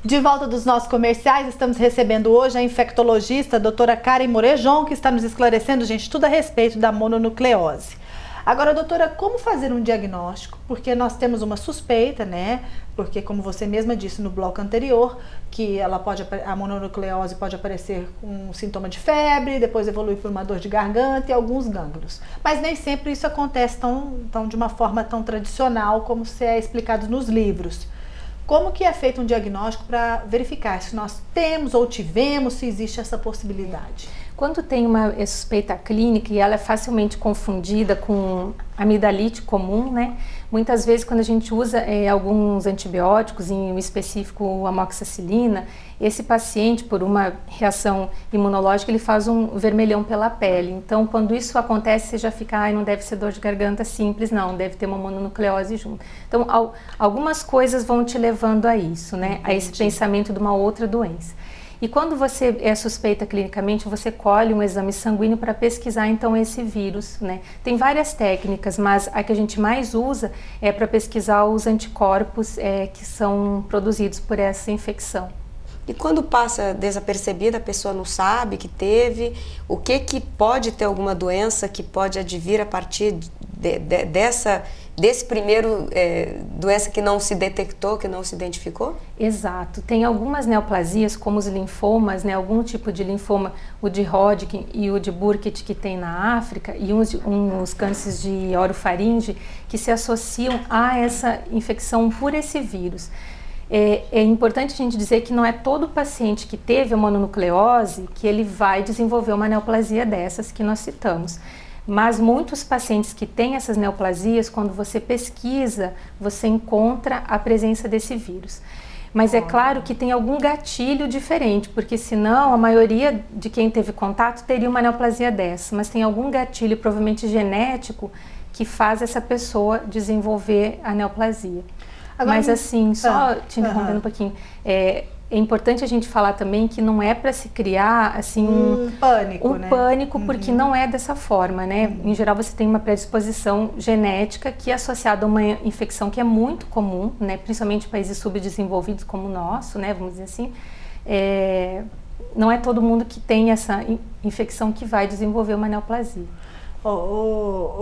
De volta dos nossos comerciais, estamos recebendo hoje a infectologista a doutora Karen Morejon, que está nos esclarecendo, gente, tudo a respeito da mononucleose. Agora, doutora, como fazer um diagnóstico? Porque nós temos uma suspeita, né? Porque, como você mesma disse no bloco anterior, que a mononucleose pode aparecer com um sintoma de febre, depois evoluir por uma dor de garganta e alguns gânglios. Mas nem sempre isso acontece de uma forma tão tradicional como se é explicado nos livros. Como que é feito um diagnóstico para verificar se nós temos ou tivemos, se existe essa possibilidade? Quando tem uma suspeita clínica e ela é facilmente confundida com amidalite comum, né? Muitas vezes quando a gente usa alguns antibióticos, em específico a amoxicilina, esse paciente, por uma reação imunológica, ele faz um vermelhão pela pele. Então, quando isso acontece, você já fica, não deve ser dor de garganta simples, não, deve ter uma mononucleose junto. Então, algumas coisas vão te levando a isso, né? A esse pensamento de uma outra doença. E quando você é suspeita clinicamente, você colhe um exame sanguíneo para pesquisar então esse vírus, né? Tem várias técnicas, mas a que a gente mais usa é para pesquisar os anticorpos que são produzidos por essa infecção. E quando passa desapercebida, a pessoa não sabe que teve, o que pode ter alguma doença que pode advir a partir desse primeiro doença que não se detectou, que não se identificou? Exato. Tem algumas neoplasias, como os linfomas, né? Algum tipo de linfoma, o de Hodgkin e o de Burkitt que tem na África, e uns cânceres de orofaringe que se associam a essa infecção por esse vírus. É importante a gente dizer que não é todo paciente que teve a mononucleose que ele vai desenvolver uma neoplasia dessas que nós citamos. Mas muitos pacientes que têm essas neoplasias, quando você pesquisa, você encontra a presença desse vírus. Mas é claro que tem algum gatilho diferente, porque senão a maioria de quem teve contato teria uma neoplasia dessa, mas tem algum gatilho, provavelmente genético, que faz essa pessoa desenvolver a neoplasia. Agora, mas assim, só te interrompendo um pouquinho, é importante a gente falar também que não é para se criar assim um pânico, porque não é dessa forma, né? Em geral você tem uma predisposição genética que é associada a uma infecção que é muito comum, né? Principalmente em países subdesenvolvidos como o nosso, né? Vamos dizer assim, não é todo mundo que tem essa infecção que vai desenvolver uma neoplasia.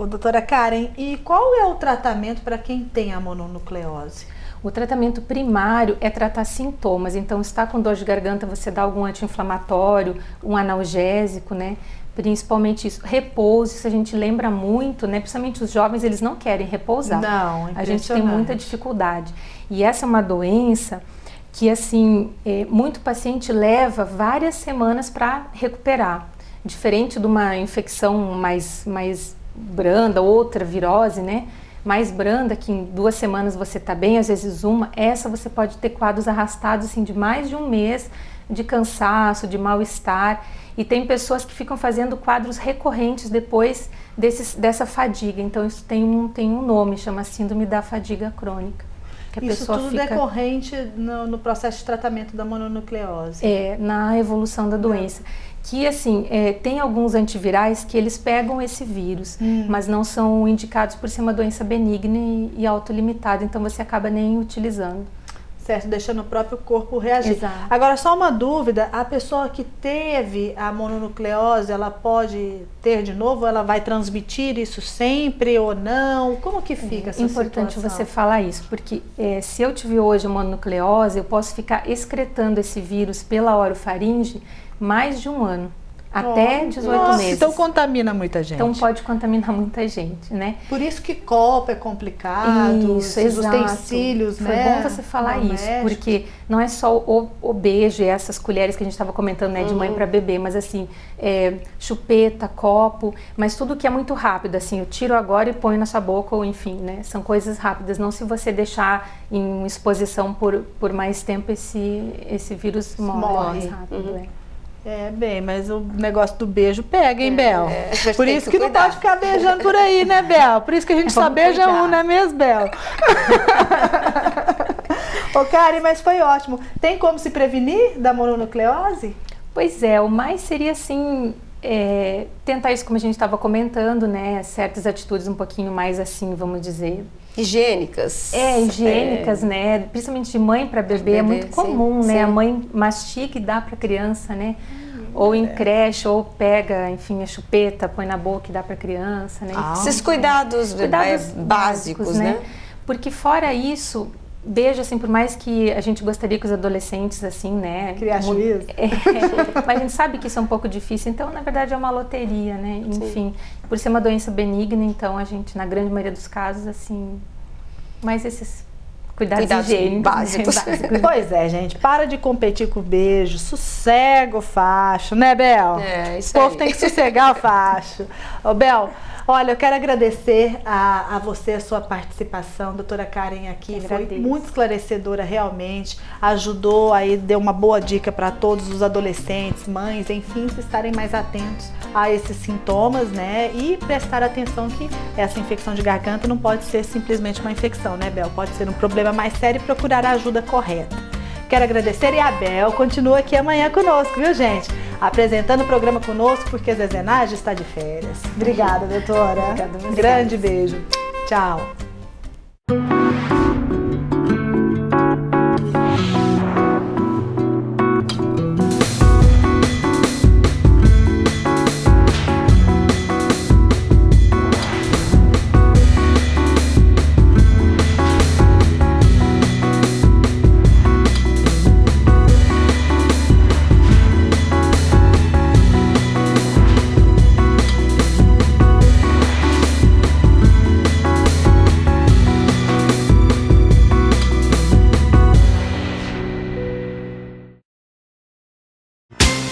Doutora Karen, e qual é o tratamento para quem tem a mononucleose? O tratamento primário é tratar sintomas, então está com dor de garganta, você dá algum anti-inflamatório, um analgésico, né? Principalmente isso. Repouso, isso a gente lembra muito, né? Principalmente os jovens, eles não querem repousar. Não, a gente tem muita dificuldade. E essa é uma doença que, assim, muito paciente leva várias semanas para recuperar. Diferente de uma infecção mais branda, outra virose, né? Mais branda, que em 2 semanas você está bem, às vezes uma, essa você pode ter quadros arrastados assim, de mais de um mês, de cansaço, de mal-estar. E tem pessoas que ficam fazendo quadros recorrentes depois dessa fadiga. Então isso tem um nome, chama síndrome da fadiga crônica. Que a isso pessoa tudo decorrente no processo de tratamento da mononucleose. Na evolução da doença. Que assim, tem alguns antivirais que eles pegam esse vírus, mas não são indicados por ser uma doença benigna e autolimitada, então você acaba nem utilizando. Certo, deixando o próprio corpo reagir. Exato. Agora, só uma dúvida, a pessoa que teve a mononucleose, ela pode ter de novo? Ela vai transmitir isso sempre ou não? Como que fica essa situação? É importante você falar isso, porque se eu tive hoje a mononucleose, eu posso ficar excretando esse vírus pela orofaringe mais de 1 ano, até 18 meses. Então contamina muita gente. Então pode contaminar muita gente, né? Por isso que copo é complicado, isso, os utensílios, né? Foi bom você falar isso, porque não é só o beijo e essas colheres que a gente estava comentando, né, de mãe para bebê, mas assim, chupeta, copo, mas tudo que é muito rápido, assim, eu tiro agora e ponho na sua boca, ou enfim, né? São coisas rápidas, não se você deixar em exposição por mais tempo, esse vírus morre rápido, bem, mas o negócio do beijo pega, hein, Bel? Por isso que não cuidar. pode ficar beijando por aí, né, Bel? Por isso que a gente só beija um, não é mesmo, Bel? Ô, Karen, mas foi ótimo. Tem como se prevenir da mononucleose? Pois é, o mais seria assim, tentar isso como a gente estava comentando, né? Certas atitudes um pouquinho mais assim, vamos dizer, higiênicas. Higiênicas, né? Principalmente de mãe para bebê, é muito comum, né? Sim. A mãe mastiga e dá para a criança, né? Ou em creche, ou pega, enfim, a chupeta, põe na boca e dá para a criança, né? Esses cuidados básicos, né? Porque fora isso, beijo, assim, por mais que a gente gostaria que os adolescentes, assim, né? Criar juízo. Mas a gente sabe que isso é um pouco difícil, então, na verdade, é uma loteria, né? Enfim, por ser uma doença benigna, então, a gente, na grande maioria dos casos, assim, mais esses cuidados higiênicos básicos. Pois é, gente, para de competir com o beijo, sossega o facho, né, Bel? Isso o povo tem que sossegar o facho. Ô, Bel, olha, eu quero agradecer a você, a sua participação, doutora Karen aqui, foi muito esclarecedora realmente, ajudou aí, deu uma boa dica para todos os adolescentes, mães, enfim, estarem mais atentos a esses sintomas, né, e prestar atenção que essa infecção de garganta não pode ser simplesmente uma infecção, né, Bel? Pode ser um problema mais sério e procurar a ajuda correta. Quero agradecer e a Bel continua aqui amanhã conosco, viu, gente? Apresentando o programa conosco porque a Zezé Nádia está de férias. Obrigada, doutora. Obrigada, grande beijo. Tchau.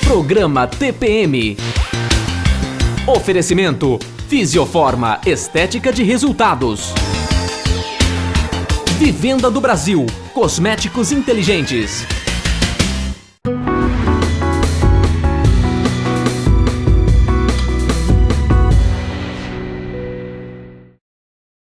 Programa TPM. Oferecimento Fisioforma Estética de Resultados. Vivenda do Brasil, cosméticos inteligentes.